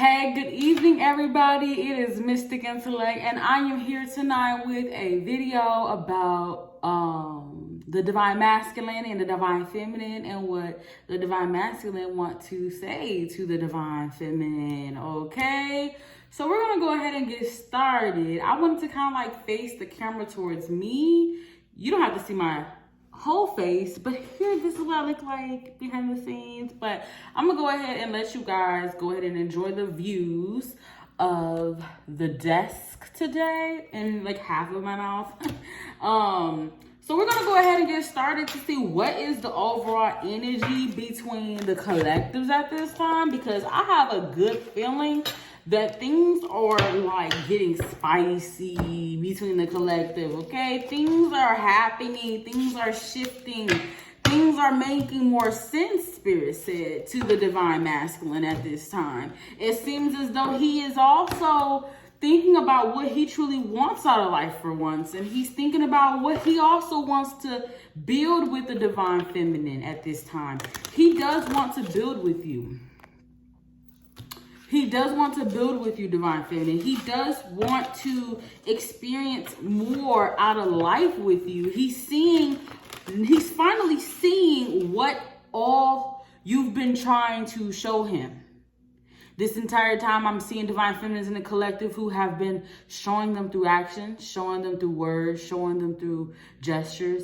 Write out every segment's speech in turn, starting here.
Hey, good evening, everybody. It is Mystic Intellect, and I am here tonight with a video about the divine masculine and the divine feminine, and what the divine masculine want to say to the divine feminine. Okay, so we're gonna go ahead and get started. I wanted to kind of like face the camera towards me. You don't have to see my whole face, but here, this is what I look like behind the scenes. But I'm gonna go ahead and let you guys go ahead and enjoy the views of the desk today and like half of my mouth. So we're gonna go ahead and get started to see what is the overall energy between the collectives at this time, because I have a good feeling that things are like getting spicy between the collective. Okay, things are happening, things are shifting, things are making more sense, Spirit said, to the divine masculine at this time. It seems as though he is also thinking about what he truly wants out of life for once, and he's thinking about what he also wants to build with the divine feminine at this time. He does want to build with you. He does want to build with you, divine feminine. He does want to experience more out of life with you. He's finally seeing what all you've been trying to show him. This entire time, I'm seeing divine feminines in the collective who have been showing them through action, showing them through words, showing them through gestures.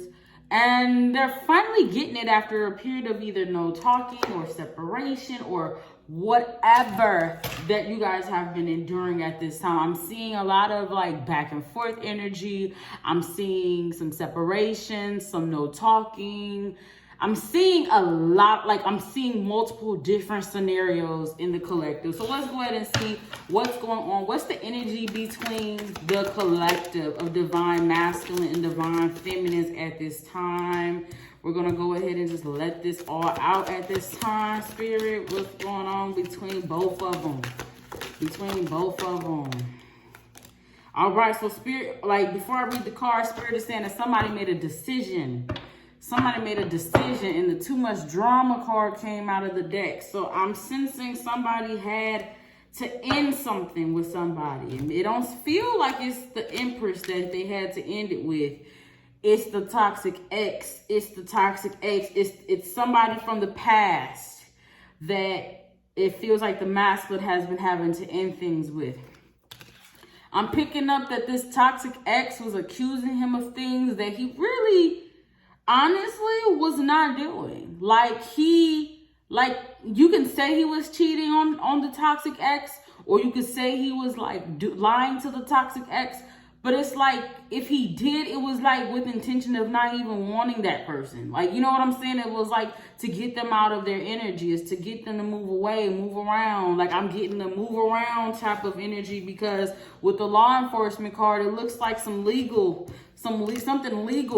And they're finally getting it after a period of either no talking or separation or whatever that you guys have been enduring at this time. I'm seeing a lot of like back and forth energy. I'm seeing some separation, some no talking. I'm seeing a lot, like I'm seeing multiple different scenarios in the collective. So let's go ahead and see what's going on. What's the energy between the collective of divine masculine and divine feminines at this time? We're going to go ahead and just let this all out at this time, Spirit. What's going on between both of them? Between both of them. All right, so Spirit, like before I read the card, Spirit is saying that somebody made a decision. Somebody made a decision, and the too much drama card came out of the deck. So I'm sensing somebody had to end something with somebody. And it don't feel like it's the Empress that they had to end it with. It's the toxic ex. It's the toxic ex. It's somebody from the past that it feels like the masculine has been having to end things with. I'm picking up that this toxic ex was accusing him of things that he really, honestly, was not doing. Like you can say he was cheating on the toxic ex, or you could say he was like lying to the toxic ex. But it's like, if he did, it was like with intention of not even wanting that person. Like, you know what I'm saying? It was like to get them out of their energy. It's to get them to move away, move around. Like, I'm getting the move around type of energy, because with the law enforcement card, it looks like something legal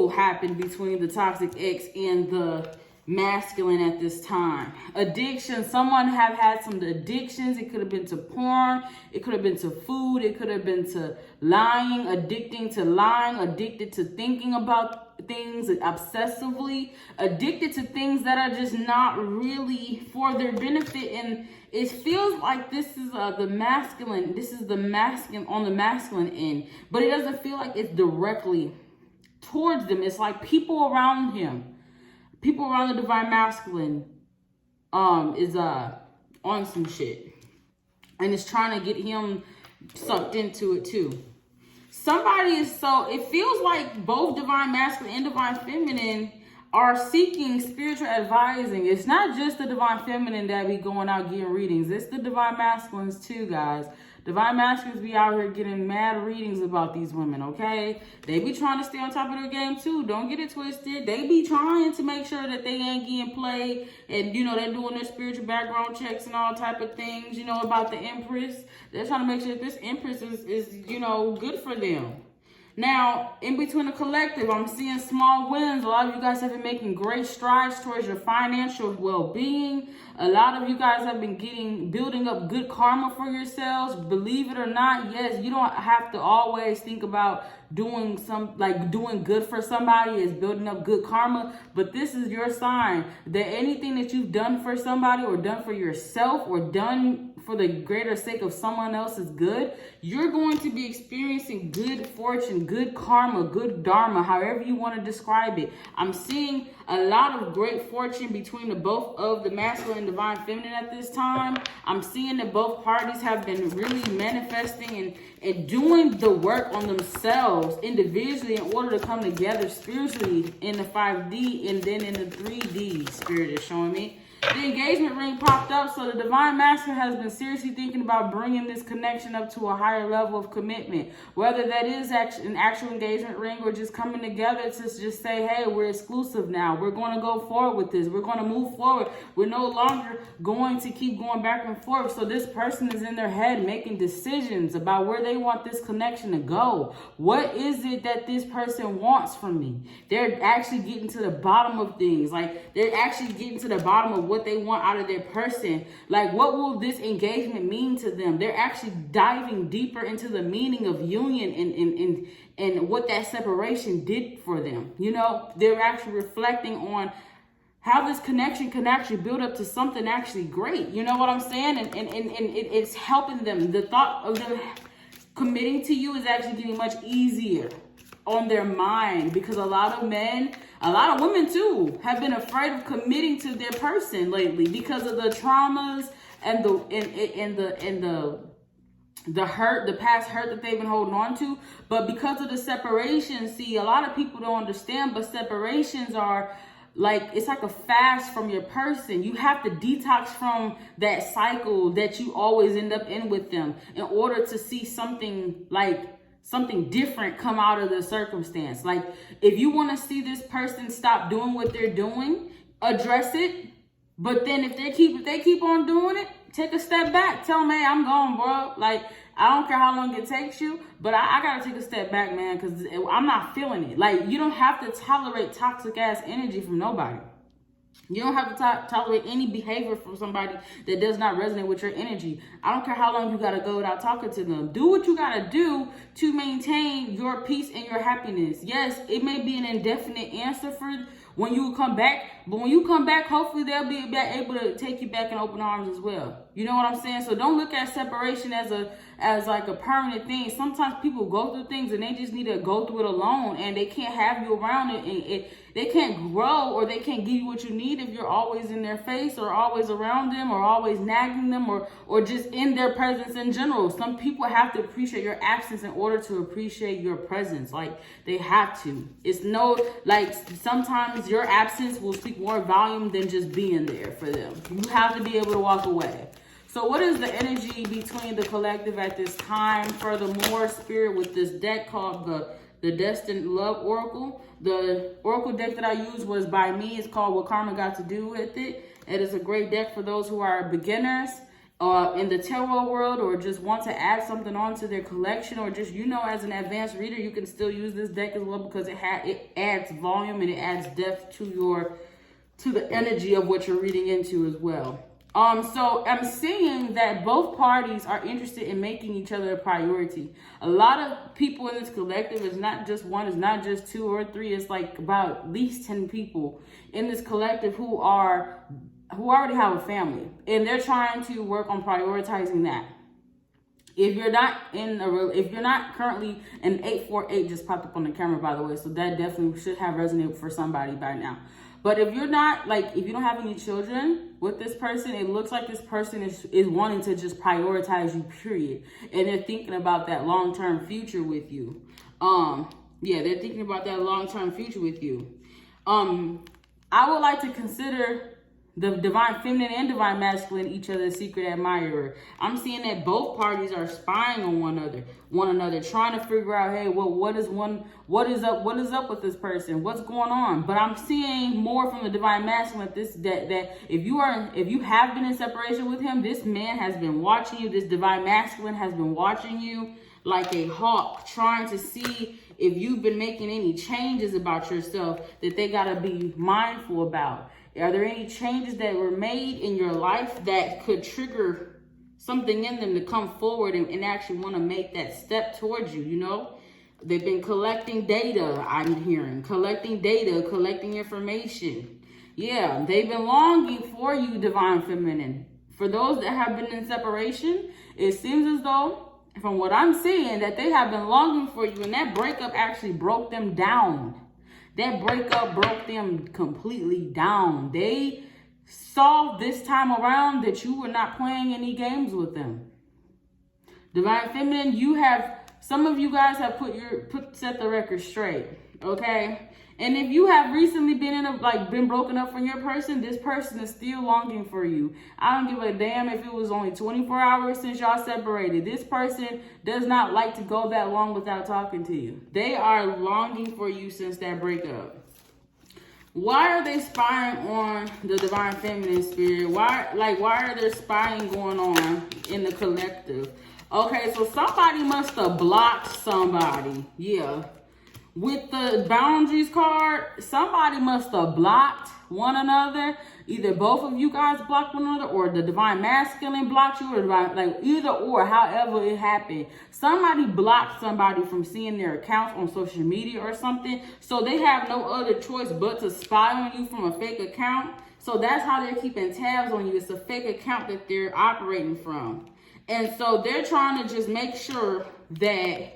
happened between the toxic ex and the masculine at this time. Addiction. Someone have had some addictions. It could have been to porn. It could have been to food. It could have been to lying, addicted to thinking about things obsessively, addicted to things that are just not really for their benefit. And it feels like this is the masculine. This is the masculine on the masculine end, but it doesn't feel like it's directly towards them. It's like people around him. People around the divine masculine is on some shit, and is trying to get him sucked into it too. Somebody is, so it feels like both divine masculine and divine feminine are seeking spiritual advising. It's not just the divine feminine that be going out getting readings. It's the divine masculines too, guys. Divine masculines be out here getting mad readings about these women, okay? They be trying to stay on top of their game too. Don't get it twisted. They be trying to make sure that they ain't getting played, and, you know, they're doing their spiritual background checks and all type of things, you know, about the Empress. They're trying to make sure that this Empress is you know, good for them. Now, in between the collective, I'm seeing small wins. A lot of you guys have been making great strides towards your financial well-being. A lot of you guys have been building up good karma for yourselves. Believe it or not, yes, you don't have to always think about doing good for somebody is building up good karma, but this is your sign that anything that you've done for somebody or done for yourself or done for the greater sake of someone else's good, you're going to be experiencing good fortune, good karma, good dharma, however you want to describe it. I'm seeing a lot of great fortune between the both of the masculine and divine feminine at this time. I'm seeing that both parties have been really manifesting and doing the work on themselves individually in order to come together spiritually in the 5D and then in the 3D. Spirit is showing me. The engagement ring popped up, so the divine masculine has been seriously thinking about bringing this connection up to a higher level of commitment. Whether that is an actual engagement ring or just coming together to just say, hey, we're exclusive now. We're going to go forward with this. We're going to move forward. We're no longer going to keep going back and forth. So this person is in their head making decisions about where they want this connection to go. What is it that this person wants from me? They're actually getting to the bottom of things. Like, they're actually getting to the bottom of what they want out of their person. Like, what will this engagement mean to them? They're actually diving deeper into the meaning of union and what that separation did for them. You know, they're actually reflecting on how this connection can actually build up to something actually great. You know what I'm saying? And it's helping them. The thought of them committing to you is actually getting much easier on their mind, because a lot of men, a lot of women too, have been afraid of committing to their person lately because of the traumas and the hurt, the past hurt that they've been holding on to. But because of the separation, see, a lot of people don't understand, but separations are like, it's like a fast from your person. You have to detox from that cycle that you always end up in with them in order to see something different come out of the circumstance. Like, if you want to see this person stop doing what they're doing, address it. But then if they keep on doing it, take a step back. Tell them, hey, I'm going, bro. Like, I don't care how long it takes you, but I got to take a step back, man, because I'm not feeling it. Like, you don't have to tolerate toxic ass energy from nobody. You don't have to tolerate any behavior from somebody that does not resonate with your energy. I don't care how long you got to go without talking to them. Do what you got to do to maintain your peace and your happiness. Yes, it may be an indefinite answer for when you come back, but when you come back, hopefully they'll be able to take you back in open arms as well. You know what I'm saying? So don't look at separation as like a permanent thing. Sometimes people go through things and they just need to go through it alone, and they can't have you around it, and they can't grow, or they can't give you what you need if you're always in their face or always around them or always nagging them or just in their presence in general. Some people have to appreciate your absence in order to appreciate your presence. Like, they have to. It's sometimes your absence will speak more volume than just being there for them. You have to be able to walk away. So what is the energy between the collective at this time? Furthermore, Spirit, with this deck called the Destined Love Oracle. The Oracle deck that I used was by me. It's called What Karma Got to Do With It. It is a great deck for those who are beginners in the tarot world, or just want to add something onto their collection, or just, you know, as an advanced reader, you can still use this deck as well, because it adds volume and it adds depth to the energy of what you're reading into as well. So I'm seeing that both parties are interested in making each other a priority. A lot of people in this collective, is not just one, it's not just two or three, it's like about at least 10 people in this collective who already have a family, and they're trying to work on prioritizing that. If you're not currently, an 848 just popped up on the camera, by the way, so that definitely should have resonated for somebody by now. But if you're not, like, if you don't have any children with this person, it looks like this person is wanting to just prioritize you, period. And they're thinking about that long-term future with you. Yeah, they're thinking about that long-term future with you. I would like to consider the divine feminine and divine masculine each other's secret admirer. I'm seeing that both parties are spying on one another, trying to figure out, hey, well, what is up with this person? What's going on? But I'm seeing more from the divine masculine that if you have been in separation with him, this man has been watching you. This divine masculine has been watching you like a hawk, trying to see if you've been making any changes about yourself that they gotta be mindful about. Are there any changes that were made in your life that could trigger something in them to come forward and actually want to make that step towards you, you know? They've been collecting data, I'm hearing. Collecting data, collecting information. Yeah, they've been longing for you, Divine Feminine. For those that have been in separation, it seems as though, from what I'm seeing, that they have been longing for you, and that breakup actually broke them down. That breakup broke them completely down. They saw this time around that you were not playing any games with them. Divine Feminine, you have, some of you guys have set the record straight, okay? And if you have recently been broken up from your person, this person is still longing for you. I don't give a damn if it was only 24 hours since y'all separated. This person does not like to go that long without talking to you. They are longing for you since that breakup. Why are they spying on the Divine Feminine spirit? Why are there spying going on in the collective? Okay, so somebody must have blocked somebody. Yeah. With the boundaries card, somebody must have blocked one another. Either both of you guys blocked one another, or the Divine Masculine blocked you, or either or, however it happened. Somebody blocked somebody from seeing their accounts on social media or something. So they have no other choice but to spy on you from a fake account. So that's how they're keeping tabs on you. It's a fake account that they're operating from. And so they're trying to just make sure that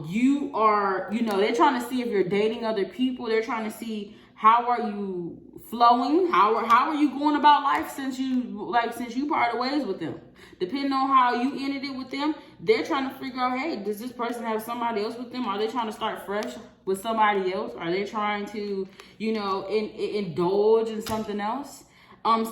you are, they're trying to see if you're dating other people. They're trying to see how are you flowing, how are you going about life since you parted ways with them. Depending on how you ended it with them, they're trying to figure out, hey, does this person have somebody else with them? Are they trying to start fresh with somebody else? Are they trying to, indulge in something else?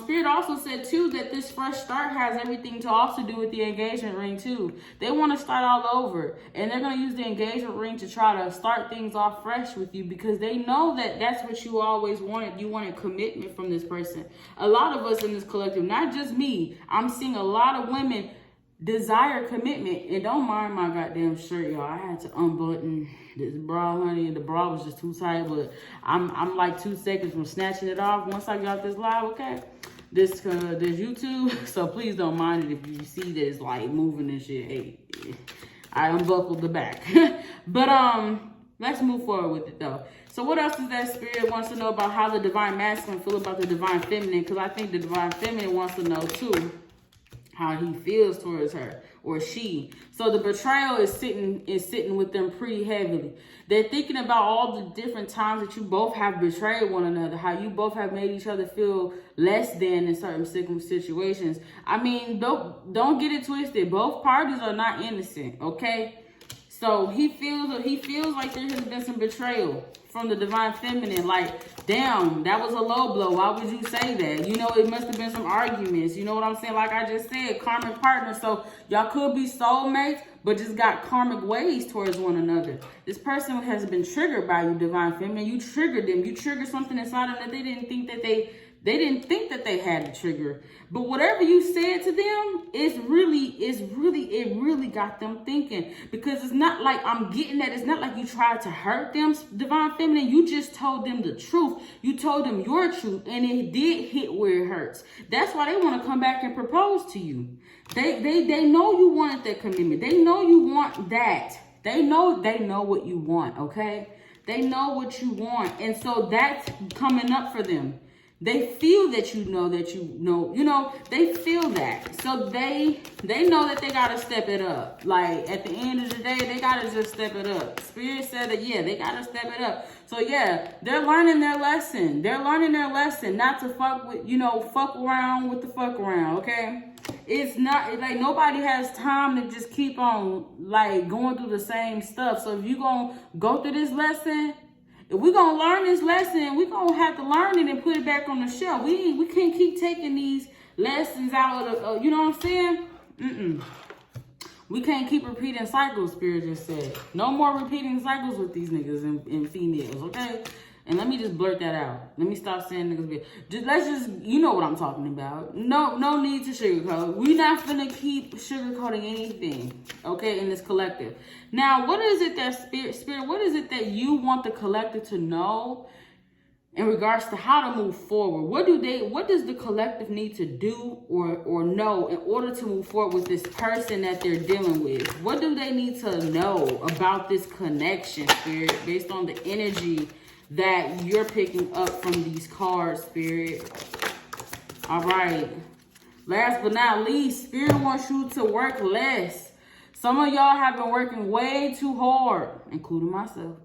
Spirit also said too that this fresh start has everything to also do with the engagement ring too. They want to start all over, and they're going to use the engagement ring to try to start things off fresh with you, because they know that that's what you always wanted. You wanted commitment from this person. A lot of us in this collective, not just me, I'm seeing a lot of women desire commitment. And don't mind my goddamn shirt, y'all. I had to unbutton this bra, honey, and the bra was just too tight, but I'm like 2 seconds from snatching it off once I got this live, okay? This YouTube, so please don't mind it if you see that it's like moving and shit. Hey, I unbuckled the back. But let's move forward with it though. So what else is that Spirit wants to know about how the Divine Masculine feel about the Divine Feminine? Because I think the Divine Feminine wants to know too how he feels towards her or she. So the betrayal is sitting with them pretty heavily. They're thinking about all the different times that you both have betrayed one another, how you both have made each other feel less than in certain situations. I mean, don't get it twisted. Both parties are not innocent, okay? So he feels like there has been some betrayal from the Divine Feminine. Like, damn, that was a low blow. Why would you say that? It must have been some arguments. You know what I'm saying? Like I just said, karmic partners. So y'all could be soulmates, but just got karmic ways towards one another. This person has been triggered by you, Divine Feminine. You triggered them. You triggered something inside of them that they didn't think that they had to trigger. But whatever you said to them, it really got them thinking. Because it's not like, I'm getting that, it's not like you tried to hurt them, Divine Feminine. You just told them the truth. You told them your truth, and it did hit where it hurts. That's why they want to come back and propose to you. They know you wanted that commitment. They know you want that. They know what you want, okay? They know what you want. And so that's coming up for them. They feel that you know, they feel that. So they know that they got to step it up. Like, at the end of the day, they got to just step it up. Spirit said that, yeah, they got to step it up. So, yeah, they're learning their lesson. They're learning their lesson not to fuck around with the fuck around, okay? It's not, like, nobody has time to just keep on, like, going through the same stuff. So if you're going to go through this lesson, if we're going to learn this lesson, we're going to have to learn it and put it back on the shelf. We can't keep taking these lessons out of, you know what I'm saying? We can't keep repeating cycles, Spirit just said. No more repeating cycles with these niggas and females, okay? And let me just blurt that out. Let me stop saying niggas. You know what I'm talking about. No need to sugarcoat. We're not finna keep sugarcoating anything, okay, in this collective. Now, what is it that Spirit, what is it that you want the collective to know in regards to how to move forward. What does the collective need to do or know in order to move forward with this person that they're dealing with? What do they need to know about this connection, Spirit, based on the energy that you're picking up from these cards, Spirit? All right. Last but not least, Spirit wants you to work less. Some of y'all have been working way too hard, including myself.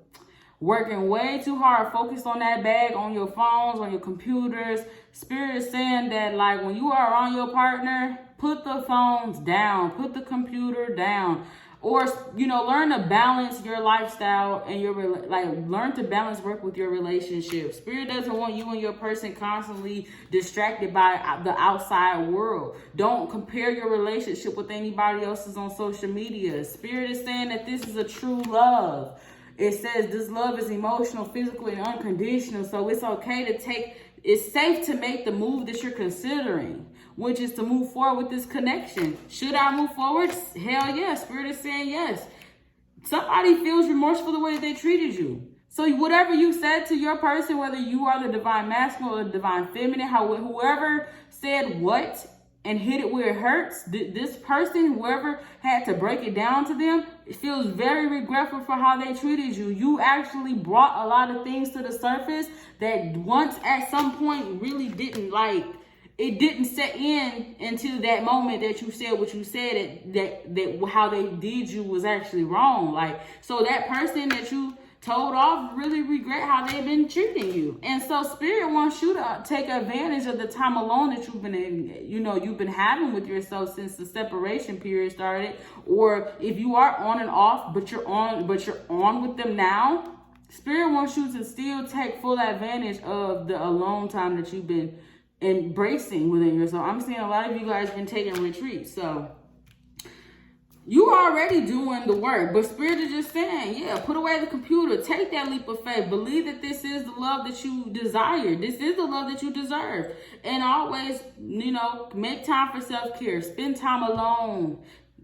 Working way too hard, focused on that bag, on your phones, on your computers. Spirit is saying that, like, when you are around your partner, put the phones down, put the computer down. Or, you know, learn to balance your lifestyle and learn to balance work with your relationship. Spirit doesn't want you and your person constantly distracted by the outside world. Don't compare your relationship with anybody else's on social media. Spirit is saying that this is a true love. It says this love is emotional, physical, and unconditional. So it's it's safe to make the move that you're considering, which is to move forward with this connection. Should I move forward? Hell yes. Spirit is saying yes. Somebody feels remorseful the way that they treated you. So whatever you said to your person, whether you are the divine masculine or the divine feminine, whoever said what and hit it where it hurts, this person, whoever had to break it down to them, it feels very regretful for how they treated you. You actually brought a lot of things to the surface that once at some point really didn't it didn't set in until that moment that you said what you said, that how they did you was actually wrong. Like, so that person that you told off really regret how they've been treating you. And so Spirit wants you to take advantage of the time alone that you've been having with yourself since the separation period started. Or if you are on and off, but you're on with them now, Spirit wants you to still take full advantage of the alone time that you've been embracing within yourself. I'm seeing a lot of you guys been taking retreats. So you are already doing the work, but Spirit is just saying, yeah, put away the computer, take that leap of faith, believe that this is the love that you desire. This is the love that you deserve. And always, make time for self-care, spend time alone,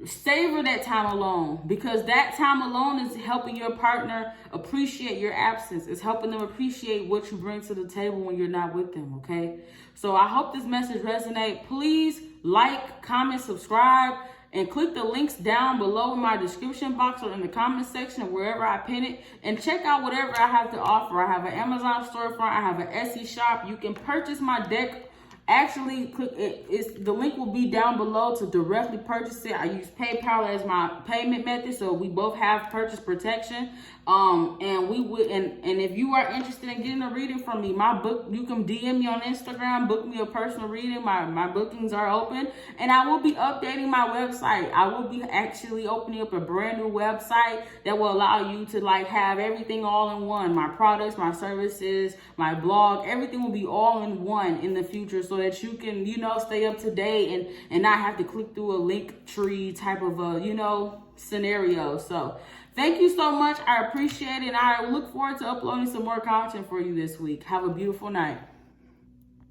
savor that time alone, because that time alone is helping your partner appreciate your absence. It's helping them appreciate what you bring to the table when you're not with them, okay? So I hope this message resonates. Please like, comment, subscribe, and click the links down below in my description box or in the comment section, wherever I pin it, and check out whatever I have to offer. I have an Amazon storefront. I have an Etsy shop. You can purchase my deck. Actually, click it. The link will be down below to directly purchase it. I use PayPal as my payment method, so we both have purchase protection. And if you are interested in getting a reading from me, my book, you can DM me on Instagram, book me a personal reading. My bookings are open, and I will be updating my website. I will be actually opening up a brand new website that will allow you to have everything all in one. My products, my services, my blog, everything will be all in one in the future, so that you can, stay up to date and not have to click through a link tree type of a, scenario. So thank you so much. I appreciate it. And I look forward to uploading some more content for you this week. Have a beautiful night.